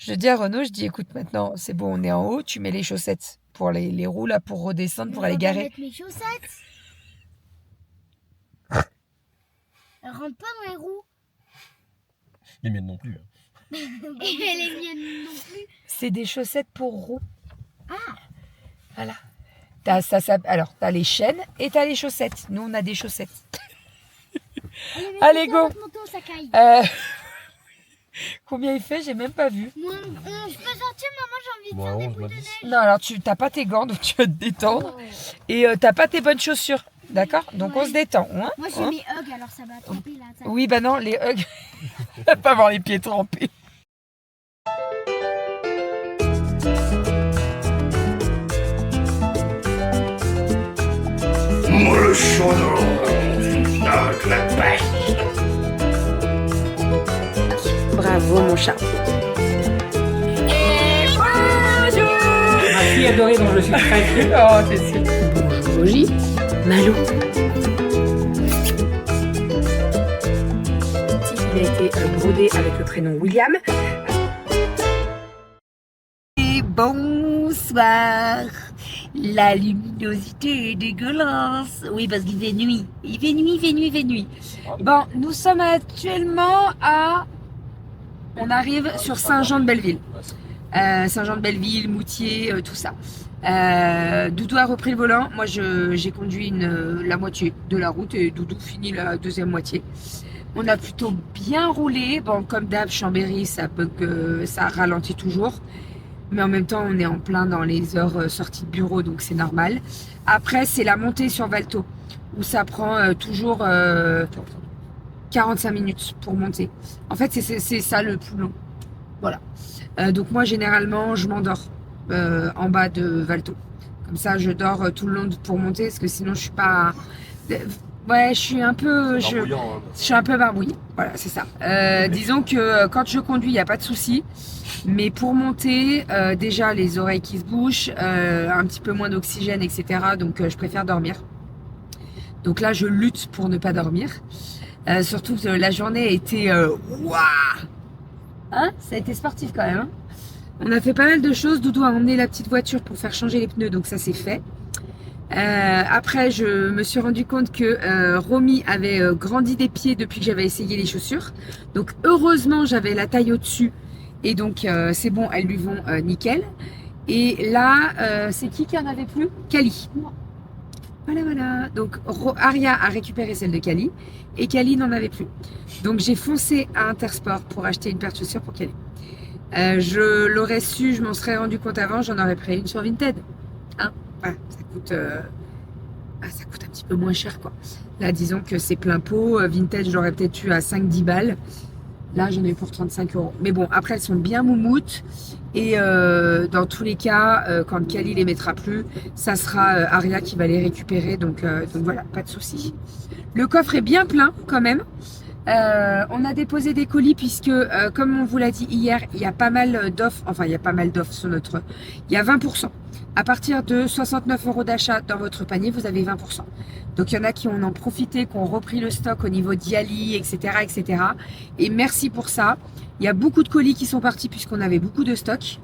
Je dis à Renaud, je dis écoute maintenant, c'est bon, on est en haut, tu mets les chaussettes pour les roues là, pour redescendre, pour aller garer. Mettre mes chaussettes. Elles rentrent pas dans les roues. Les miennes non plus. Et les miennes non plus. C'est des chaussettes pour roues. Ah. Voilà. Alors, t'as les chaînes et t'as les chaussettes. Nous, on a des chaussettes. Allez, go. Manteau, ça caille. Combien il fait? J'ai même pas vu. Moi, je peux sortir, maman, j'ai envie de Moi, faire des 11, boules moi, de 10. neige. Non, alors tu t'as pas tes gants, donc tu vas te détendre. Oh. Et t'as pas tes bonnes chaussures. D'accord? Donc on se détend. Hein, Moi, j'ai hein. mes hugs, alors ça va tremper là. Ça... Oui, bah non, les hugs. Va pas avoir les pieds trempés. Molle chaudron avec la pêche. Bravo, mon chat. Ma fille adorée dont je suis très fier. Oh, c'est sûr. Bonjour Rogy, Malou. Il a été brodé avec le prénom William. Et bonsoir. La luminosité est dégueulasse. Oui, parce qu'il fait nuit. Il fait nuit, il fait nuit, il fait nuit. Bon, nous sommes actuellement à... On arrive sur Saint-Jean-de-Belleville. Saint-Jean-de-Belleville, Moutier, tout ça. Doudou a repris le volant. Moi, j'ai conduit la moitié de la route et Doudou finit la deuxième moitié. On a plutôt bien roulé. Bon, comme d'hab, Chambéry, ça bug, ça ralentit toujours. Mais en même temps, on est en plein dans les heures sorties de bureau, donc c'est normal. Après, c'est la montée sur Valto, où ça prend toujours 45 minutes pour monter. En fait, c'est ça le plus long. Voilà. Donc moi, généralement, je m'endors en bas de Valto. Comme ça, je dors tout le long pour monter, parce que sinon, je suis pas... Ouais, je suis un peu... Je suis un peu barbouillée. Voilà, c'est ça. Disons que quand je conduis, il n'y a pas de souci. Mais pour monter, déjà les oreilles qui se bouchent, un petit peu moins d'oxygène, etc. Donc je préfère dormir. Donc là, je lutte pour ne pas dormir. Surtout que la journée a été... Waouh, hein, ça a été sportif quand même. Hein. On a fait pas mal de choses. Doudou a emmené la petite voiture pour faire changer les pneus, donc ça c'est fait. Après, je me suis rendu compte que Romy avait grandi des pieds depuis que j'avais essayé les chaussures. Donc heureusement, j'avais la taille au-dessus. Et donc c'est bon, elles lui vont nickel. Et là, c'est qui en avait plus? Kali. Voilà, voilà. Donc Aria a récupéré celle de Kali et Kali n'en avait plus. Donc j'ai foncé à Intersport pour acheter une paire de chaussures pour Kali. Je l'aurais su, je m'en serais rendu compte avant, j'en aurais pris une sur Vinted. Hein, voilà, ça coûte un petit peu moins cher quoi. Là disons que c'est plein pot. Vinted, je l'aurais peut-être eu à 5-10 balles. Là, j'en ai eu pour 35 €. Mais bon, après, elles sont bien moumoutes. Et dans tous les cas, quand Kali les mettra plus, ça sera Aria qui va les récupérer. Donc voilà, pas de souci. Le coffre est bien plein quand même. On a déposé des colis puisque, comme on vous l'a dit hier, il y a pas mal d'offres. Enfin, il y a pas mal d'offres sur notre... Il y a 20%. À partir de 69 € d'achat dans votre panier, vous avez 20%. Donc, il y en a qui en ont profité, qui ont repris le stock au niveau d'Yali, etc., etc. Et merci pour ça. Il y a beaucoup de colis qui sont partis puisqu'on avait beaucoup de stock.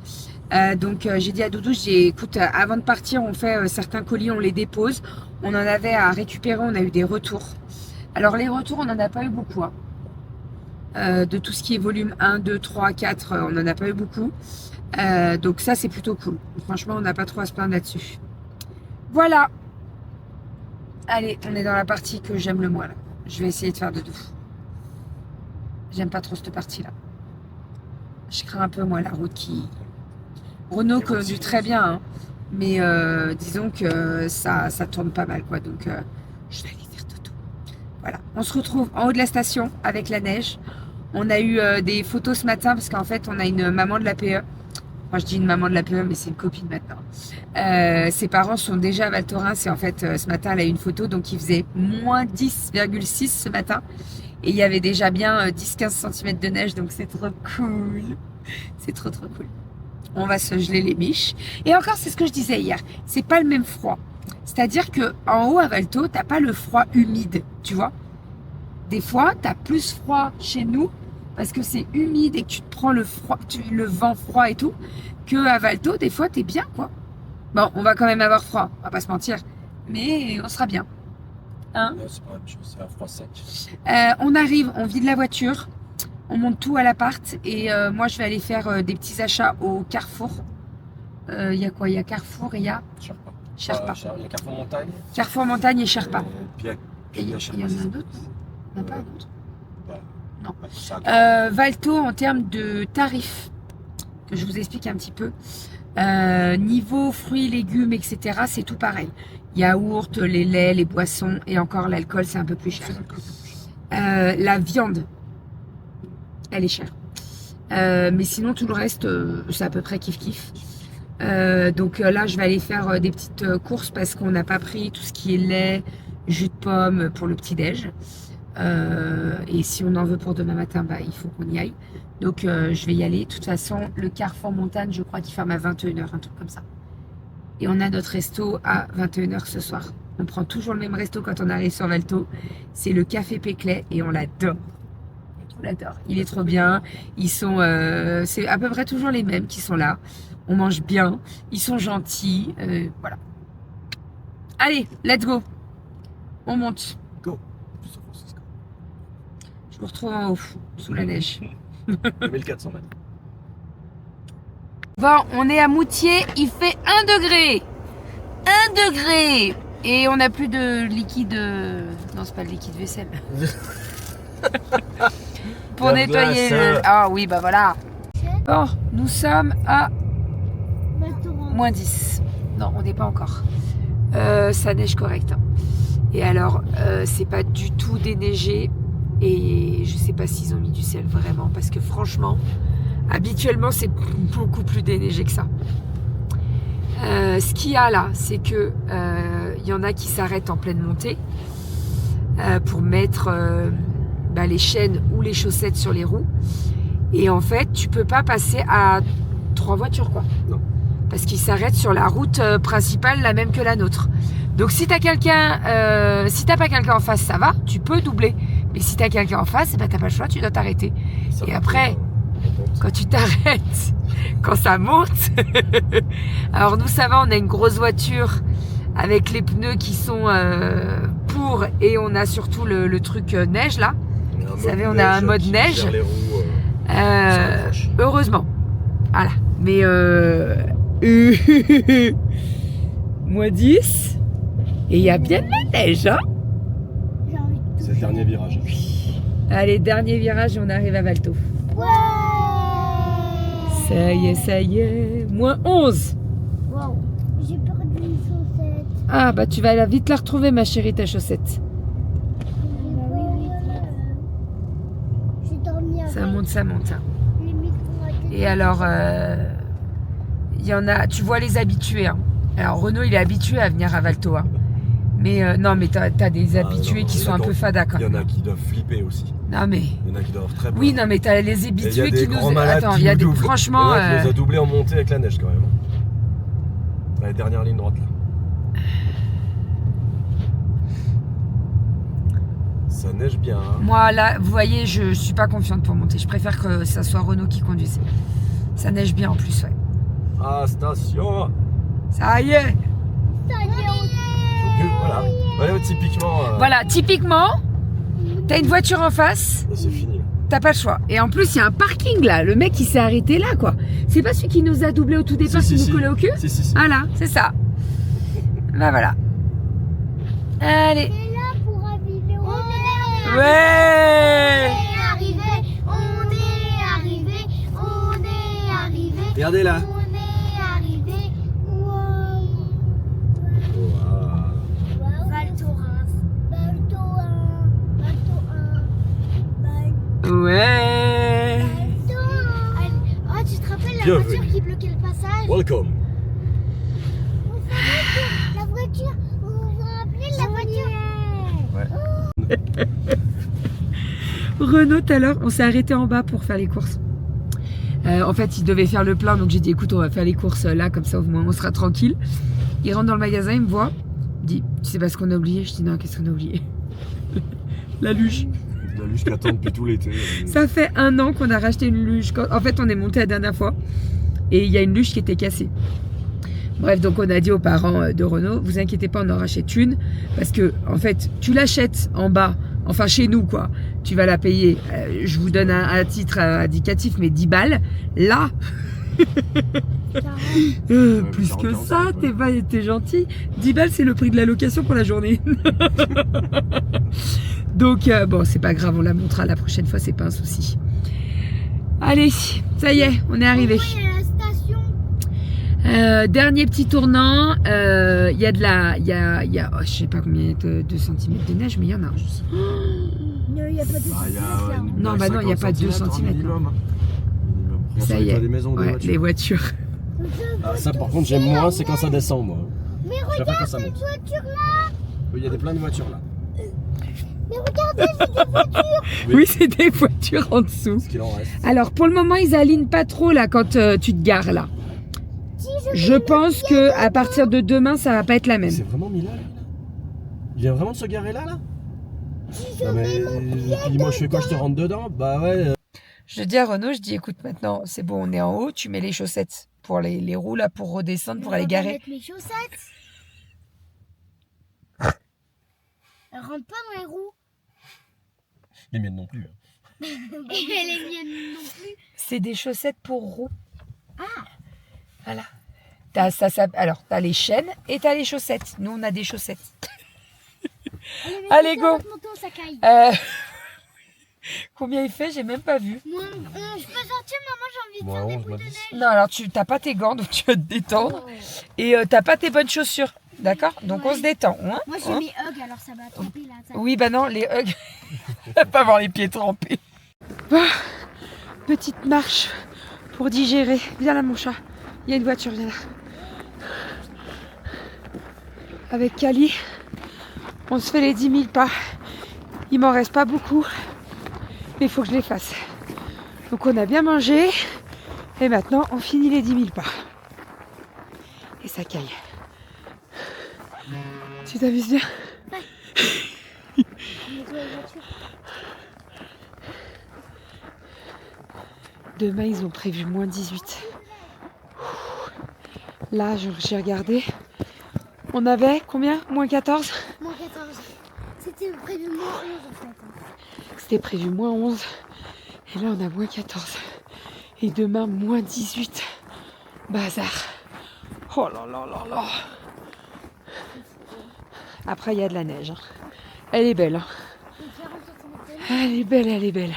Donc, j'ai dit à Doudou, écoute, avant de partir, on fait certains colis, on les dépose. On en avait à récupérer, on a eu des retours. Alors, les retours, on n'en a pas eu beaucoup. Hein. De tout ce qui est volume 1, 2, 3, 4, on n'en a pas eu beaucoup. Donc ça, c'est plutôt cool. Franchement, on n'a pas trop à se plaindre là-dessus. Voilà. Allez, on est dans la partie que j'aime le moins là. Je vais essayer de faire de doux. J'aime pas trop cette partie-là. Je crains un peu, moi, la route qui... Renault conduit très bien, hein. Mais disons que ça tourne pas mal, quoi. Donc, je vais aller faire dodo. Voilà. On se retrouve en haut de la station avec la neige. On a eu des photos ce matin parce qu'en fait, on a une maman de l'APE. Enfin, je dis une maman de l'APE, mais c'est une copine maintenant. Ses parents sont déjà à Val Thorens et en fait, ce matin, elle a eu une photo. Donc, il faisait moins 10,6 ce matin. Et il y avait déjà bien 10-15 cm de neige. Donc, c'est trop cool. C'est trop, trop cool. On va se geler les miches. Et encore, c'est ce que je disais hier. C'est pas le même froid. C'est-à-dire que en haut à Valto, t'as pas le froid humide, tu vois. Des fois, t'as plus froid chez nous parce que c'est humide et que tu te prends le froid, le vent froid et tout, que à Valto, des fois, t'es bien, quoi. Bon, on va quand même avoir froid, on va pas se mentir, mais on sera bien. Hein? C'est pas la même chose, c'est un froid sec. On arrive, on vide la voiture, on monte tout à l'appart et moi, je vais aller faire des petits achats au Carrefour. Il y a quoi? Il y a Carrefour et il y a Sherpa. Sherpa. Il y a Carrefour Montagne. Carrefour Montagne et Sherpa. Puis Il y en a Sherpa. d'autres? Il n'y en a pas d'autres? Non. C'est un Valto, en termes de tarifs, que je vous explique un petit peu, niveau fruits, légumes, etc., c'est tout pareil. Yaourt, les laits, les boissons et encore l'alcool, c'est un peu plus cher. La viande, elle est chère. Mais sinon, tout le reste, c'est à peu près kiff-kiff. Donc là, je vais aller faire des petites courses parce qu'on n'a pas pris tout ce qui est lait, jus de pomme pour le petit-déj. Et si on en veut pour demain matin, bah, il faut qu'on y aille. Donc je vais y aller. De toute façon, le Carrefour Montagne, je crois qu'il ferme à 21h, un truc comme ça. Et on a notre resto à 21h ce soir. On prend toujours le même resto quand on arrive sur Valto. C'est le Café Péclet et on l'adore. On l'adore. Il est trop bien. Ils sont, c'est à peu près toujours les mêmes qui sont là. On mange bien. Ils sont gentils. Voilà. Allez, let's go. On monte. Go. San Francisco. Je vous retrouve en haut, sous la neige. 2400 mètres. Bon, on est à Moutier, il fait 1 degré. 1 degré. Et on n'a plus de liquide... Non, c'est pas le liquide vaisselle. Pour La nettoyer glace. le... Ah oui, bah voilà. Bon, nous sommes à moins 10. Non, on n'est pas encore. Ça neige correct. Hein. Et alors, c'est pas du tout déneigé. Et je sais pas s'ils ont mis du sel vraiment. Parce que franchement, habituellement, c'est beaucoup plus déneigé que ça. Ce qu'il y a là, c'est que y en a qui s'arrêtent en pleine montée pour mettre les chaînes ou les chaussettes sur les roues. Et en fait, tu peux pas passer à 3 voitures, quoi. Non. Parce qu'ils s'arrêtent sur la route principale, la même que la nôtre. Donc si t'as quelqu'un, si t'as pas quelqu'un en face, ça va, tu peux doubler. Mais si t'as quelqu'un en face, t'as pas le choix, tu dois t'arrêter. Ça Et va après, pour, quand tu t'arrêtes, quand ça monte, alors nous ça va, on a une grosse voiture avec les pneus qui sont pour, et on a surtout le truc neige là. Vous savez, on a un mode neige. Les roues, Heureusement. Voilà. Mais moins 10. Et il y a bien de la neige, hein. J'ai envie de c'est le dernier virage. Allez, dernier virage et on arrive à Valto. Ouais. Ça y est. Moins 11. Wow. J'ai perdu une chaussette. Ah, bah tu vas vite la retrouver, ma chérie, ta chaussette. Oui. J'ai dormi avec Ça monte, ça monte. Hein. les micros à télé. Et alors, il y en a, tu vois les habitués. Hein. Alors, Renaud, il est habitué à venir à Valto. Hein. Mais non, mais t'as des habitués non, qui sont un peu fadas quand Il y en même. a qui doivent flipper aussi. Non, mais. Il y en a qui doivent très peur. Oui, non, mais t'as les Et il y a habitués des qui nous. grands malades Attends, qui il y a nous des. doublent. Franchement. Il y en a qui les a doublés en montée avec la neige quand même. La dernière ligne droite là. Ça neige bien. Hein. Moi, là, vous voyez, je suis pas confiante pour monter. Je préfère que ça soit Renaud qui conduise. Ça neige bien en plus, ouais. Ah, station. Ça y est. Voilà. Voilà, typiquement. Voilà, typiquement, t'as une voiture en face, C'est fini. t'as pas le choix. Et en plus, il y a un parking là. Le mec, il s'est arrêté là, quoi. C'est pas celui qui nous a doublé au tout départ, qui nous collait au cul? Si. Voilà, c'est ça. Bah voilà. Allez. On est là pour arriver. On Ouais. est arrivé. Regardez là. On est arrivé. Wow. Valto Reims. Ouais. Oh, tu te rappelles la Bienvenue. voiture qui bloquait le passage? Welcome. La voiture, vous vous rappelez de la voiture? Renaud, tout à l'heure, on s'est arrêté en bas pour faire les courses. En fait, il devait faire le plein, donc j'ai dit écoute, on va faire les courses là, comme ça au moins on sera tranquille. Il rentre dans le magasin, il me voit, il me dit tu sais pas ce qu'on a oublié? Je dis non, qu'est-ce qu'on a oublié? La luge. La luge qui attend depuis tout l'été. Ça fait 1 an qu'on a racheté une luge. En fait, on est monté la dernière fois et il y a une luge qui était cassée. Bref, donc on a dit aux parents de Renault, vous inquiétez pas, on en rachète une. Parce que, en fait, tu l'achètes en bas, enfin chez nous, quoi. Tu vas la payer, je vous donne un titre indicatif, mais 10 balles. Là, plus que 40, ça, t'es gentil. 10 balles, c'est le prix de la location pour la journée. Donc, bon, c'est pas grave, on la montrera la prochaine fois, c'est pas un souci. Allez, ça y est, on est arrivé. Il y a la station. Dernier petit tournant, il y a de la, il y a oh, je sais pas combien de centimètres de neige, mais il y en a. Non, il n'y a pas de station. Non, bah non, il y a pas 2 centimètres, Minimum. Ça y est, Les maisons, ouais, les voitures. Ah, ça par contre j'aime moins, c'est quand ça descend moi. Mais Je préfère quand ça cette monte. voiture là. Il y a plein de voitures là. Mais regardez, c'est des voitures. Oui, c'est des voitures en dessous. Ce qu'il en reste. Alors, pour le moment, ils alignent pas trop là quand tu te gares là. Si Je pense que à partir de demain, ça va pas être la même. C'est vraiment mis là, lui, là. Il vient vraiment de se garer là. Non mais puis moi je fais quoi, je te rentre dedans? Bah ouais. Je dis à Renaud, je dis écoute, maintenant c'est bon, on est en haut, tu mets les chaussettes pour les roues là pour redescendre, pour aller garer. Mettre mes chaussettes. Elle rentre pas dans les roues. Les miennes non plus. Et les miennes non plus. C'est des chaussettes pour roues. Ah. Voilà. Alors t'as les chaînes et t'as les chaussettes. Nous on a des chaussettes. Allez, go. Manteau, ça caille. Combien il fait? J'ai même pas vu. Moi, je peux sortir, maman, j'ai envie de Moi, faire des 11, boules moi, de 10. neige. Non, alors tu t'as pas tes gants, donc tu vas te détendre. Et t'as pas tes bonnes chaussures. D'accord? Donc on se détend. Hein, Moi, j'ai mes hugs, alors ça va tremper là. Ça... Oui, bah non, les hugs. Va pas avoir les pieds trempés. Bon, petite marche pour digérer. Viens là, mon chat. Il y a une voiture, viens là. Avec Kali, on se fait les 10 000 pas. Il m'en reste pas beaucoup, mais il faut que je les fasse. Donc on a bien mangé, et maintenant on finit les 10 000 pas. Et ça caille. Tu t'amuses bien? Demain ils ont prévu moins 18. Là j'ai regardé. On avait combien? Moins 14? Moins 14. C'était prévu moins 11 en fait. C'était prévu moins 11. Et là on a moins 14. Et demain moins 18. Bazar. Oh là là là là. Après il y a de la neige. Hein. Elle est belle. Hein. Elle est belle, elle est belle.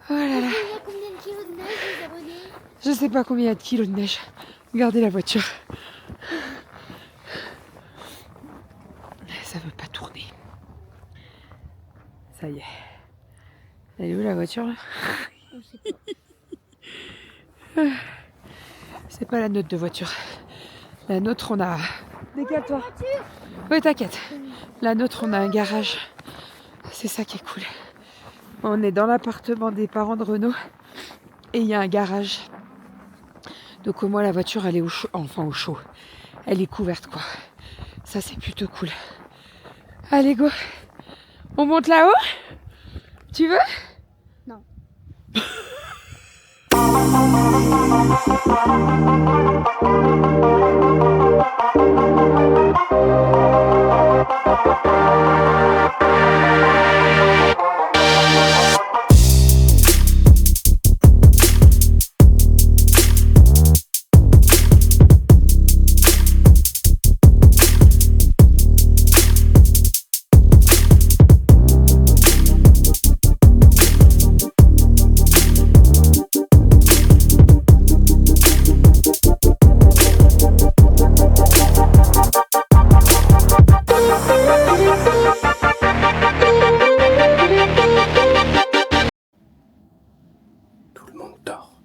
Oh là là. Il y a combien de kilos de neige, les abonnés? Je sais pas combien il y a de kilos de neige. Regardez la voiture. Ça veut pas tourner. Ça y est. Elle est où la voiture là? C'est pas la nôtre de voiture. La nôtre on a... Décale-toi. Oui t'inquiète. La nôtre on a un garage. C'est ça qui est cool. On est dans l'appartement des parents de Renaud. Et il y a un garage. Donc au moins la voiture elle est au chaud. Enfin au chaud. Elle est couverte quoi. Ça c'est plutôt cool. Allez go. On monte là-haut? Tu veux? Non. Tout le monde dort.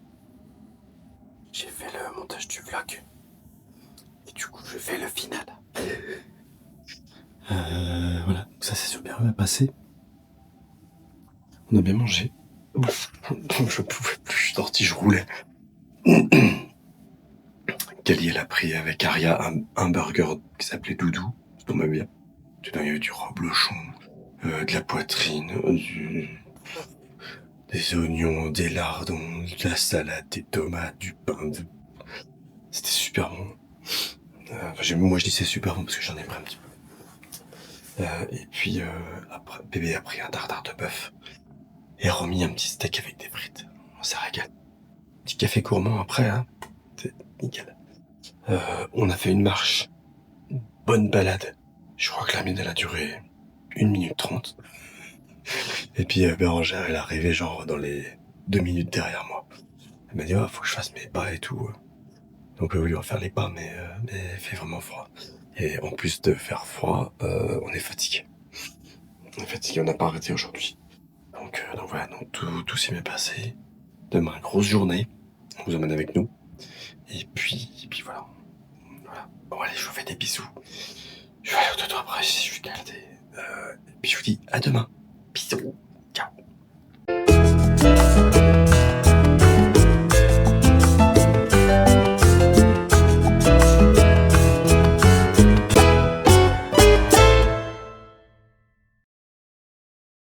J'ai fait le montage du vlog. Et du coup, je fais le final. Voilà, ça s'est super bien passé. On a bien mangé. Je pouvais plus, je suis sorti, je roulais. Kali, elle a pris avec Aria un burger qui s'appelait Doudou. Ça tombait bien. Dedans, il y avait du reblochon, de la poitrine, des oignons, des lardons, de la salade, des tomates, du pain. C'était super bon. Moi je dis c'est super bon parce que j'en ai pris un petit peu. Et puis après, bébé a pris un dardard de bœuf et a remis un petit steak avec des frites. On s'est régalé. Petit café gourmand après, hein. C'est nickel. On a fait une marche, une bonne balade. Je crois que la mienne elle a duré 1 minute 30. Et puis Bérangère elle est arrivée genre dans les 2 minutes derrière moi. Elle m'a dit faut que je fasse mes pas et tout. Donc oui on va faire les pas mais il fait vraiment froid. Et en plus de faire froid, on est fatigué. On est fatigué, on n'a pas arrêté aujourd'hui. Donc voilà, donc tout s'est bien passé. Demain, grosse journée. On vous emmène avec nous. Et puis voilà. Bon allez, je vous fais des bisous. Je vais aller au dodo après, je suis gardé. Et puis je vous dis à demain. Bisous.